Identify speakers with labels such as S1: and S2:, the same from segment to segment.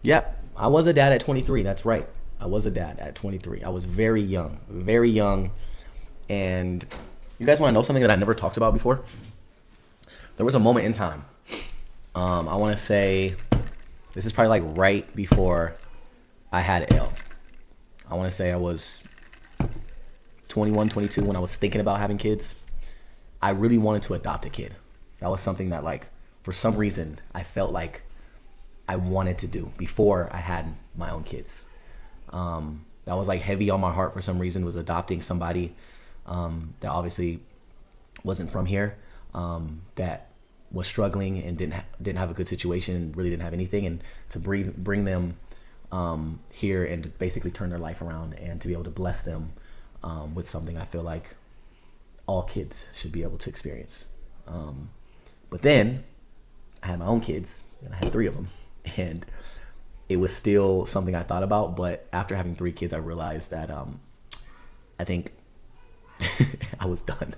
S1: Yep, I was a dad at 23. That's right. I was a dad at 23. I was very young, very young. And you guys want to know something that I never talked about before? There was a moment in time. I want to say this is probably like right before I had L. I want to say I was 21, 22 when I was thinking about having kids. I really wanted to adopt a kid. That was something that, like, for some reason, I felt like I wanted to do before I had my own kids. That was like heavy on my heart for some reason, was adopting somebody that obviously wasn't from here, that was struggling and didn't have a good situation, really didn't have anything, and to bring them here and to basically turn their life around and to be able to bless them with something I feel like all kids should be able to experience. But then I had my own kids, and I had three of them, and it was still something I thought about. But after having three kids, I realized that I think I was done.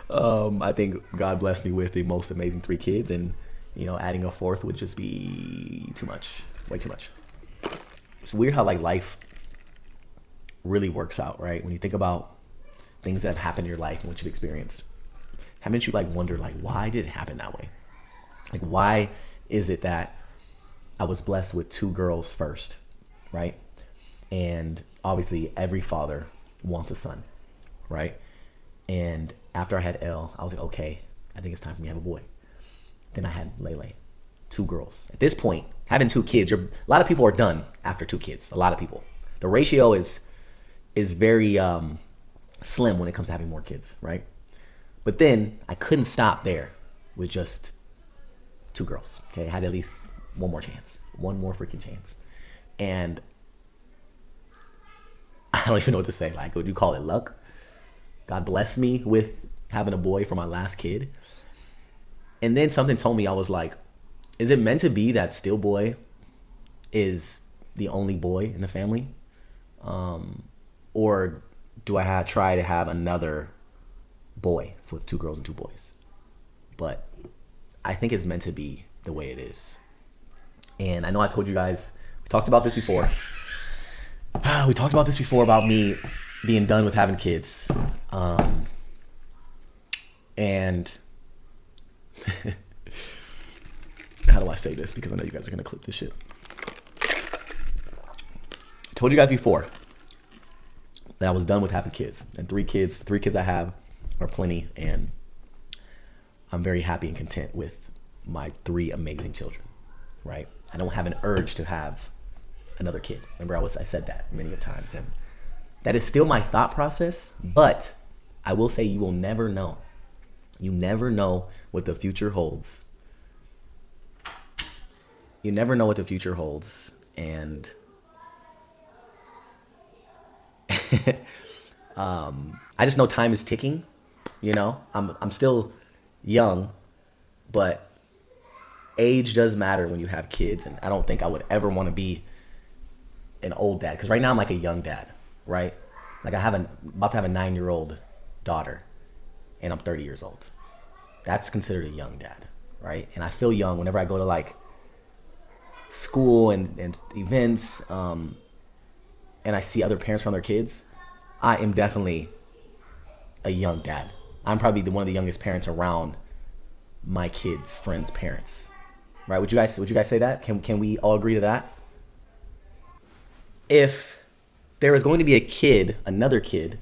S1: I think God blessed me with the most amazing three kids, and adding a fourth would just be too much, way too much. It's weird how like life really works out, right? When you think about things that have happened in your life and what you've experienced, haven't you like wondered like why did it happen that way? Like why is it that I was blessed with two girls first, right? And obviously every father wants a son, right? And after I had Elle, I was like, okay, I think it's time for me to have a boy. Then I had Lele, two girls. At this point, having two kids, a lot of people are done after two kids. A lot of people. The ratio is very slim when it comes to having more kids, right? But then I couldn't stop there with just two girls. Okay, I had at least one more chance, one more freaking chance, and I don't even know what to say. Like, would you call it luck? God blessed me with having a boy for my last kid, and then something told me, I was like, is it meant to be that still boy is the only boy in the family, or do I try to have another boy, so it's two girls and two boys? But I think it's meant to be the way it is. And I know I told you guys, we talked about this before. We talked about this before about me being done with having kids. And how do I say this? Because I know you guys are going to clip this shit. I told you guys before that I was done with having kids. And three kids I have are plenty. And I'm very happy and content with my three amazing children, right? I don't have an urge to have another kid. Remember, I said that many times, and that is still my thought process. But I will say, you will never know. You never know what the future holds. You never know what the future holds, and I just know time is ticking. I'm still young, but age does matter when you have kids, and I don't think I would ever want to be an old dad, because right now I'm like a young dad, right? Like I'm about to have a 9-year-old daughter, and I'm 30 years old. That's considered a young dad, right? And I feel young whenever I go to like school and events, and I see other parents from their kids. I am definitely a young dad. I'm probably one of the youngest parents around my kids' friends' parents, right? Would you guys say that? Can we all agree to that? If there is going to be another kid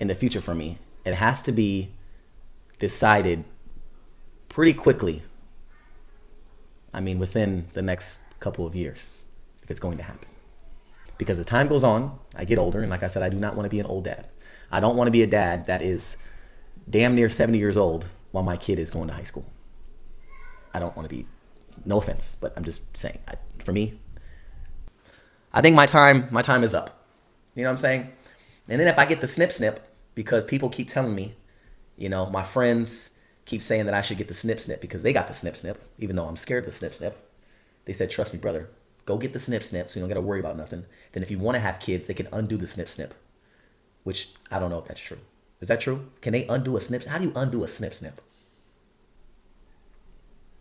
S1: in the future for me, it has to be decided pretty quickly. I mean, within the next couple of years, if it's going to happen. Because as time goes on, I get older, and like I said, I do not want to be an old dad. I don't want to be a dad that is damn near 70 years old while my kid is going to high school. I don't want to be, no offense, but I'm just saying, for me, I think my time is up. You know what I'm saying? And then if I get the snip, because people keep telling me, my friends keep saying that I should get the snip because they got the snip, even though I'm scared of the snip. They said, trust me, brother, go get the snip so you don't got to worry about nothing. Then if you want to have kids, they can undo the snip, which I don't know if that's true. Is that true? Can they undo a snip? How do you undo a snip?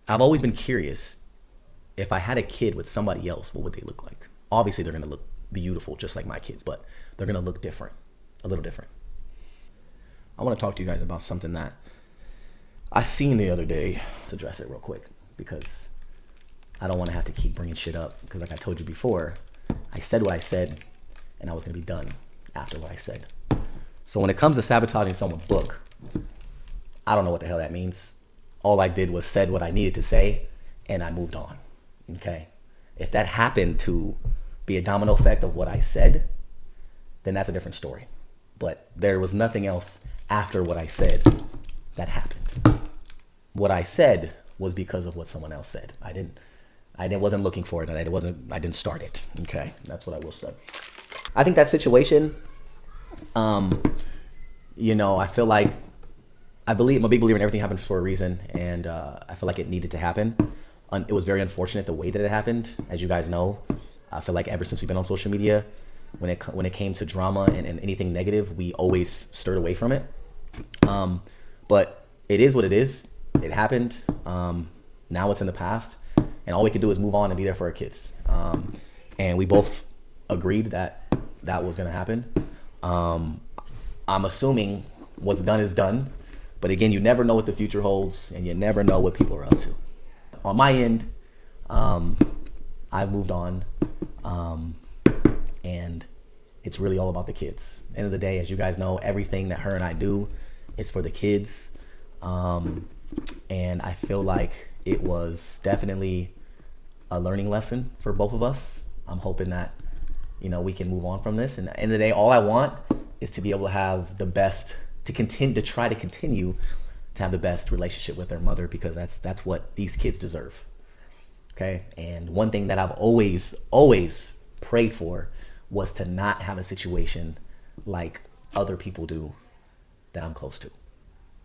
S1: I've always been curious. if I had a kid with somebody else, what would they look like? Obviously, they're gonna look beautiful, just like my kids, but they're gonna look different, a little different. I want to talk to you guys about something that I seen the other day. Let's address it real quick because I don't want to have to keep bringing shit up because, like I told you before, I said what I said and I was gonna be done after what I said. So when it comes to sabotaging someone's book, I don't know what the hell that means. All I did was said what I needed to say and I moved on. Okay? If that happened to be a domino effect of what I said, then that's a different story. But there was nothing else after what I said that happened. What I said was because of what someone else said. I wasn't looking for it and I didn't start it. Okay? That's what I will say. I think that situation, I feel like I'm a big believer in everything happens for a reason, and I feel like it needed to happen. It was very unfortunate the way that it happened. As you guys know, I feel like ever since we've been on social media, when it came to drama and anything negative, we always stirred away from it. But it is what it is. It happened. Now it's in the past, and all we can do is move on and be there for our kids. And we both agreed that was going to happen. I'm assuming what's done is done. But again, you never know what the future holds, and you never know what people are up to. On my end, I've moved on, and it's really all about the kids. At the end of the day, as you guys know, everything that her and I do is for the kids, and I feel like it was definitely a learning lesson for both of us. I'm hoping that we can move on from this. And at the end of the day, all I want is to be able to have the best. To try to continue to have the best relationship with their mother, because that's what these kids deserve. Okay. And one thing that I've always prayed for was to not have a situation like other people do that I'm close to.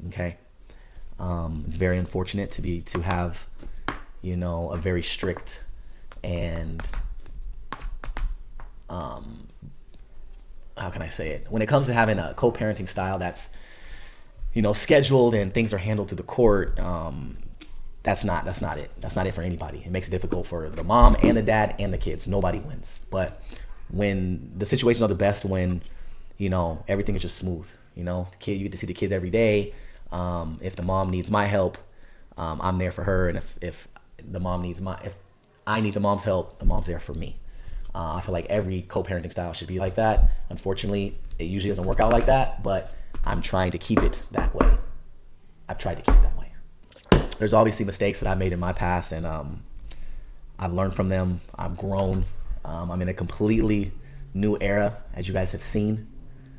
S1: Okay. It's very unfortunate to have, a very strict and, how can I say it? When it comes to having a co-parenting style that's, scheduled and things are handled through the court, that's not it. That's not it for anybody. It makes it difficult for the mom and the dad and the kids. Nobody wins. But when the situations are the best, when, everything is just smooth, the kid, you get to see the kids every day. If the mom needs my help, I'm there for her. And if I need the mom's help, the mom's there for me. I feel like every co-parenting style should be like that. Unfortunately, it usually doesn't work out like that, but I'm trying to keep it that way. I've tried to keep it that way. There's obviously mistakes that I made in my past, and I've learned from them. I've grown. I'm in a completely new era, as you guys have seen.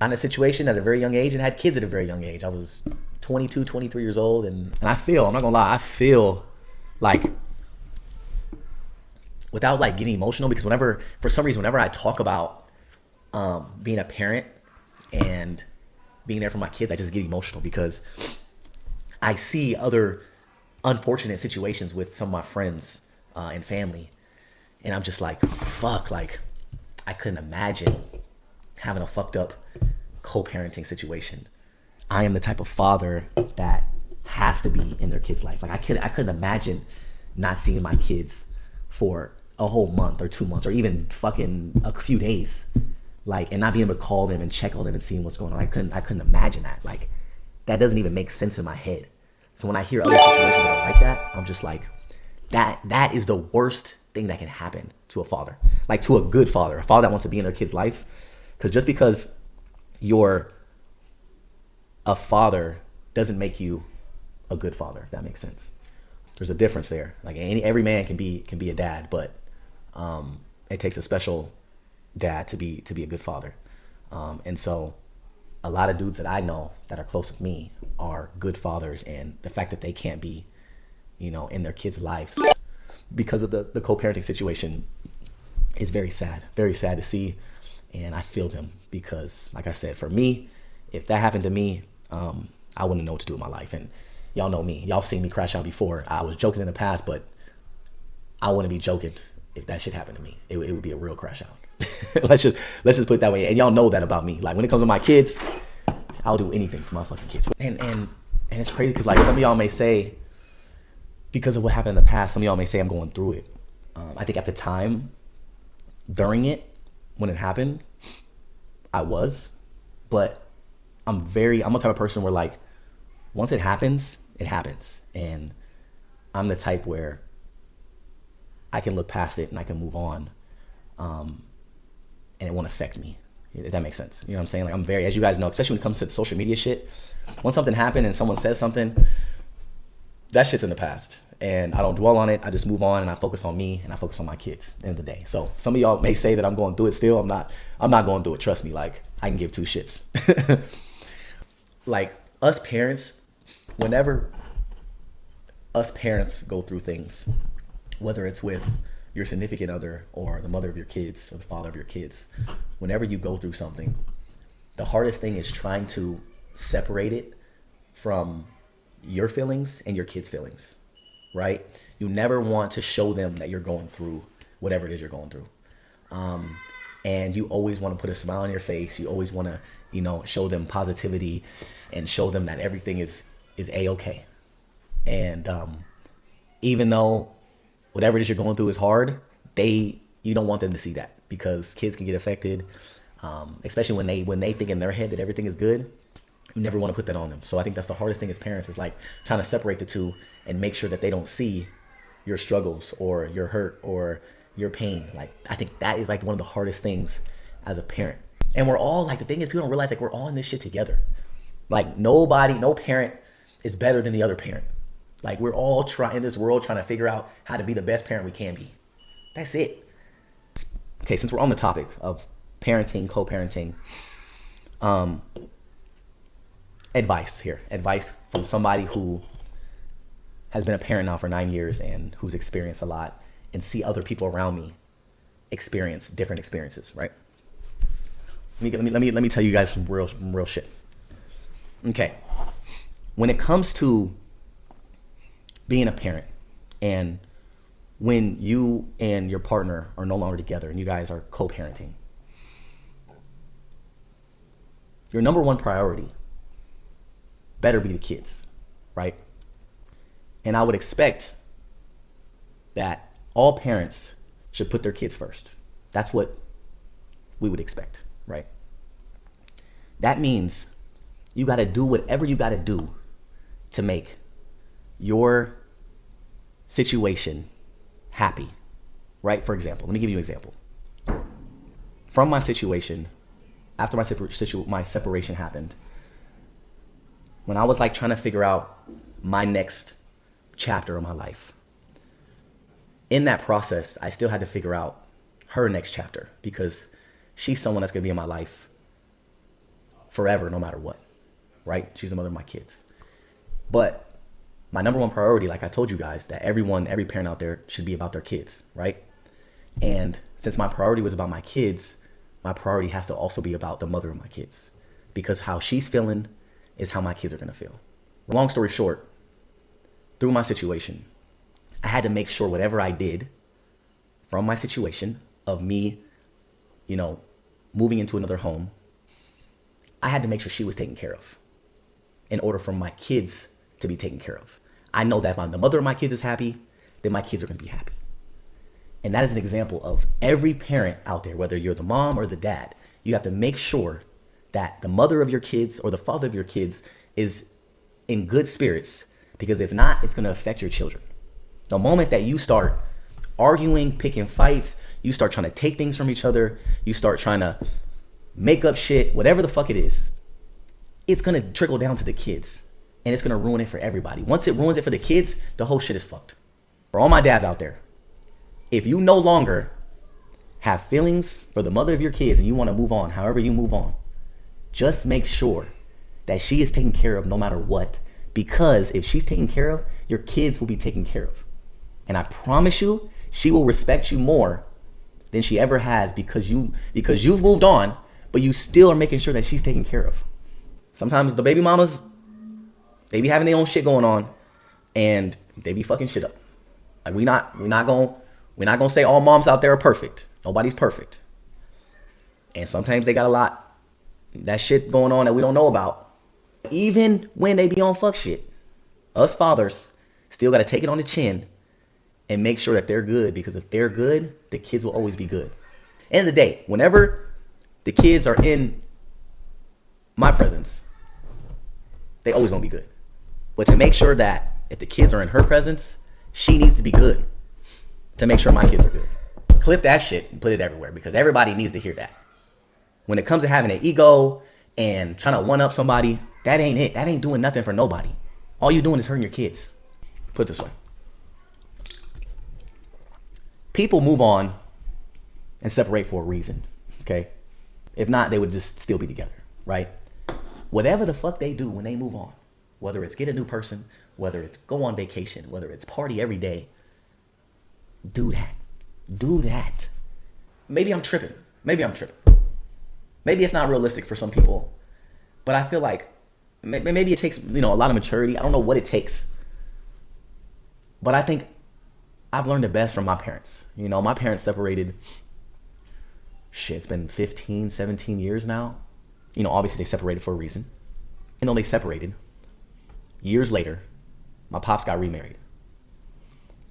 S1: I'm in a situation at a very young age and had kids at a very young age. I was 22, 23 years old, and I'm not gonna lie, I feel like, without like getting emotional, because for some reason, whenever I talk about being a parent and being there for my kids, I just get emotional because I see other unfortunate situations with some of my friends and family, and I'm just like, fuck, like I couldn't imagine having a fucked up co-parenting situation. I am the type of father that has to be in their kids' life. Like I couldn't imagine not seeing my kids for a whole month or 2 months or even fucking a few days, like, and not being able to call them and check on them and seeing what's going on. I couldn't imagine that. Like, that doesn't even make sense in my head. So when I hear other situations that are like that, I'm just like, that is the worst thing that can happen to a father, like to a good father, a father that wants to be in their kids' lives. Because just because you're a father doesn't make you a good father, if that makes sense. There's a difference there. Like every man can be a dad, but it takes a special dad to be a good father. And so a lot of dudes that I know that are close with me are good fathers, and the fact that they can't be, in their kids' lives because of the co-parenting situation is very sad to see. And I feel them because, like I said, for me, if that happened to me, I wouldn't know what to do with my life. And y'all know me. Y'all seen me crash out before. I was joking in the past, but I wouldn't be joking if that shit happened to me. It would be a real crash out. let's just put it that way. And y'all know that about me. Like when it comes to my kids, I'll do anything for my fucking kids. And it's crazy because like some of y'all may say, because of what happened in the past, some of y'all may say I'm going through it. I think at the time, during it, when it happened, I was, but I'm a type of person where like, once it happens, it happens. And I'm the type where I can look past it and I can move on. And it won't affect me, if that makes sense. You know what I'm saying? Like, I'm very, as you guys know, especially when it comes to social media shit, once something happened and someone says something, that shit's in the past. And I don't dwell on it. I just move on and I focus on me and I focus on my kids at the end of the day. So some of y'all may say that I'm going through it still. I'm not going through it. Trust me. Like, I can give two shits. Like, us parents, whenever us parents go through things, whether it's with your significant other or the mother of your kids or the father of your kids, whenever you go through something, the hardest thing is trying to separate it from your feelings and your kids' feelings, right? You never want to show them that you're going through whatever it is you're going through. And you always want to put a smile on your face. You always want to, show them positivity and show them that everything is A-okay. And even though whatever it is you're going through is hard, you don't want them to see that, because kids can get affected, especially when they think in their head that everything is good. You never want to put that on them. So I think that's the hardest thing as parents, is like trying to separate the two and make sure that they don't see your struggles or your hurt or your pain. Like, I think that is like one of the hardest things as a parent. And we're all like, the thing is, people don't realize like we're all in this shit together. Like, no parent is better than the other parent. Like, we're all in this world trying to figure out how to be the best parent we can be. That's it. Okay, since we're on the topic of parenting, co-parenting, advice from somebody who has been a parent now for 9 years and who's experienced a lot and see other people around me experience different experiences, right? Let me tell you guys some real shit. Okay, when it comes to being a parent, and when you and your partner are no longer together and you guys are co-parenting, your number one priority better be the kids, right? And I would expect that all parents should put their kids first. That's what we would expect, right? That means you got to do whatever you got to do to make your situation happy, right? For example, let me give you an example. From my situation, after my separation happened, when I was like trying to figure out my next chapter of my life, in that process, I still had to figure out her next chapter, because she's someone that's gonna be in my life forever, no matter what, right? She's the mother of my kids. But my number one priority, like I told you guys, that every parent out there should be about their kids, right? And since my priority was about my kids, my priority has to also be about the mother of my kids, because how she's feeling is how my kids are gonna feel. Long story short, through my situation, I had to make sure whatever I did from my situation of me, moving into another home, I had to make sure she was taken care of in order for my kids to be taken care of. I know that if the mother of my kids is happy, then my kids are gonna be happy. And that is an example of every parent out there, whether you're the mom or the dad, you have to make sure that the mother of your kids or the father of your kids is in good spirits, because if not, it's gonna affect your children. The moment that you start arguing, picking fights, you start trying to take things from each other, you start trying to make up shit, whatever the fuck it is, it's gonna trickle down to the kids, and it's gonna ruin it for everybody. Once it ruins it for the kids, the whole shit is fucked. For all my dads out there, if you no longer have feelings for the mother of your kids and you wanna move on, however you move on, just make sure that she is taken care of no matter what, because if she's taken care of, your kids will be taken care of. And I promise you, she will respect you more than she ever has, because you've moved on, but you still are making sure that she's taken care of. Sometimes the baby mamas, they be having their own shit going on, and they be fucking shit up. Like, we're not gonna say all moms out there are perfect. Nobody's perfect. And sometimes they got that shit going on that we don't know about. Even when they be on fuck shit, us fathers still gotta take it on the chin and make sure that they're good, because if they're good, the kids will always be good. End of the day, whenever the kids are in my presence, they always gonna be good. But to make sure that if the kids are in her presence, she needs to be good to make sure my kids are good. Clip that shit and put it everywhere, because everybody needs to hear that. When it comes to having an ego and trying to one-up somebody, that ain't it. That ain't doing nothing for nobody. All you doing is hurting your kids. Put it this way. People move on and separate for a reason, okay? If not, they would just still be together, right? Whatever the fuck they do when they move on, whether it's get a new person, whether it's go on vacation, whether it's party every day, do that. Do that. Maybe I'm tripping. Maybe it's not realistic for some people, but I feel like maybe it takes, a lot of maturity. I don't know what it takes, but I think I've learned the best from my parents. My parents separated, it's been 15, 17 years now. Obviously they separated for a reason. They separated, years later, my pops got remarried.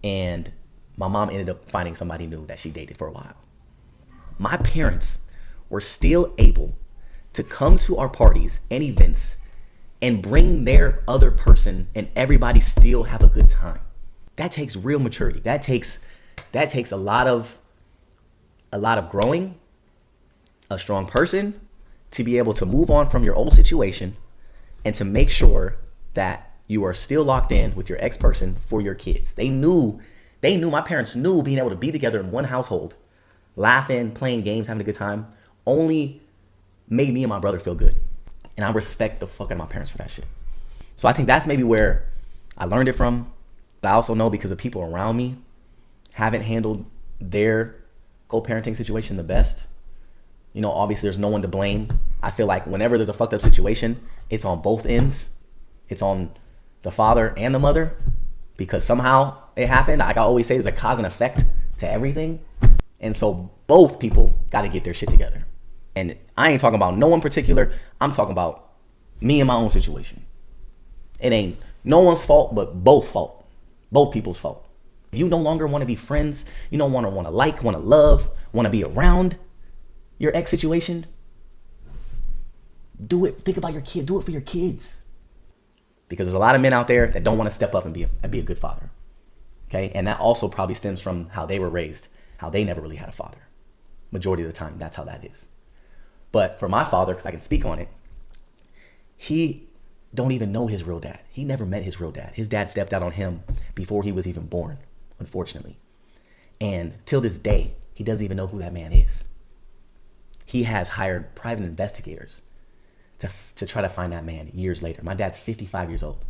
S1: And my mom ended up finding somebody new that she dated for a while. My parents were still able to come to our parties and events and bring their other person, and everybody still have a good time. That takes real maturity. That takes a lot of growing, a strong person to be able to move on from your old situation and to make sure that you are still locked in with your ex-person for your kids. My parents knew being able to be together in one household, laughing, playing games, having a good time, only made me and my brother feel good. And I respect the fuck out of my parents for that shit. So I think that's maybe where I learned it from. But I also know because the people around me haven't handled their co-parenting situation the best. Obviously there's no one to blame. I feel like whenever there's a fucked up situation, it's on both ends. It's on the father and the mother, because somehow it happened. Like I always say, there's a cause and effect to everything. And so both people got to get their shit together. And I ain't talking about no one particular. I'm talking about me and my own situation. It ain't no one's fault, but both people's fault. If you no longer want to be friends, you don't want to like, want to love, want to be around your ex situation, do it. Think about your kid. Do it for your kids. Because there's a lot of men out there that don't want to step up and be a good father. Okay? And that also probably stems from how they were raised, how they never really had a father. Majority of the time, that's how that is. But for my father, because I can speak on it, he don't even know his real dad. He never met his real dad. His dad stepped out on him before he was even born, unfortunately. And till this day, he doesn't even know who that man is. He has hired private investigators to try to find that man years later. My dad's 55 years old.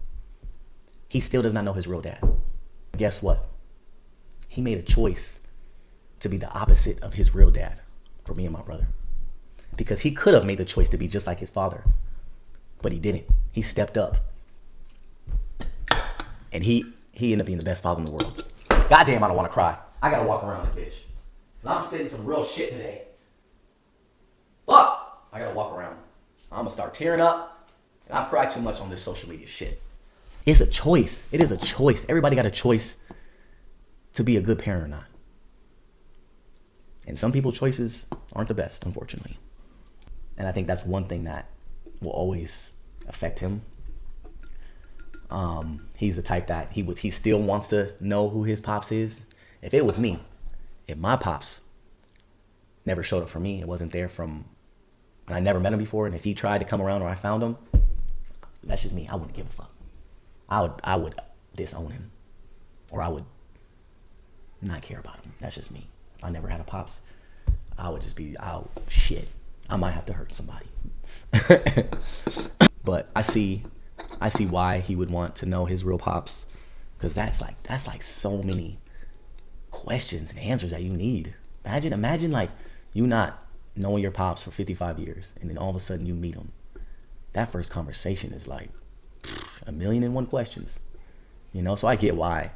S1: He still does not know his real dad. Guess what? He made a choice to be the opposite of his real dad for me and my brother. Because he could have made the choice to be just like his father, but he didn't. He stepped up. And he ended up being the best father in the world. Goddamn, I don't want to cry. I gotta walk around this bitch. 'Cause I'm spitting some real shit today. Fuck! I gotta walk around. I'm gonna start tearing up. And I cry too much on this social media shit. It's a choice. It is a choice. Everybody got a choice to be a good parent or not. And some people's choices aren't the best, unfortunately. And I think that's one thing that will always affect him. He's the type that he still wants to know who his pops is. If it was me, if my pops never showed up for me, it wasn't there from when I never met him before, and if he tried to come around or I found him, that's just me. I wouldn't give a fuck. I would disown him, or I would not care about him. That's just me. If I never had a pops, I would just be, shit. I might have to hurt somebody. But I see why he would want to know his real pops, because that's like so many questions and answers that you need. Imagine like you not knowing your pops for 55 years, and then all of a sudden you meet him. That first conversation is like a million and one questions, so I get why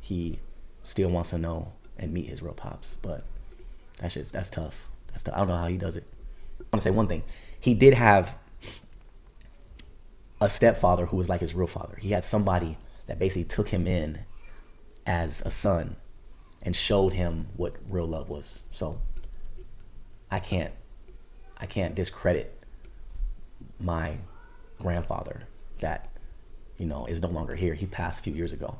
S1: he still wants to know and meet his real pops, but that's tough. I don't know how he does it. I want to say one thing. He did have a stepfather who was like his real father. He had somebody that basically took him in as a son and showed him what real love was. So I can't discredit my grandfather that, you know, is no longer here. He passed a few years ago,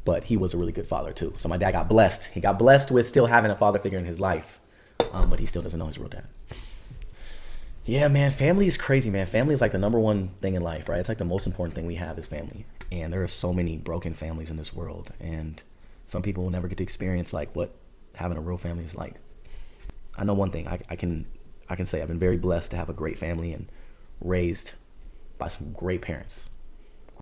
S1: but he was a really good father too. So my dad got blessed. He got blessed with still having a father figure in his life, but he still doesn't know his real dad. Yeah, man, family is crazy, man. Family is like the number one thing in life, right? It's like the most important thing we have is family. And there are so many broken families in this world, and some people will never get to experience like what having a real family is like. I know one thing. I can say I've been very blessed to have a great family and raised by some great parents.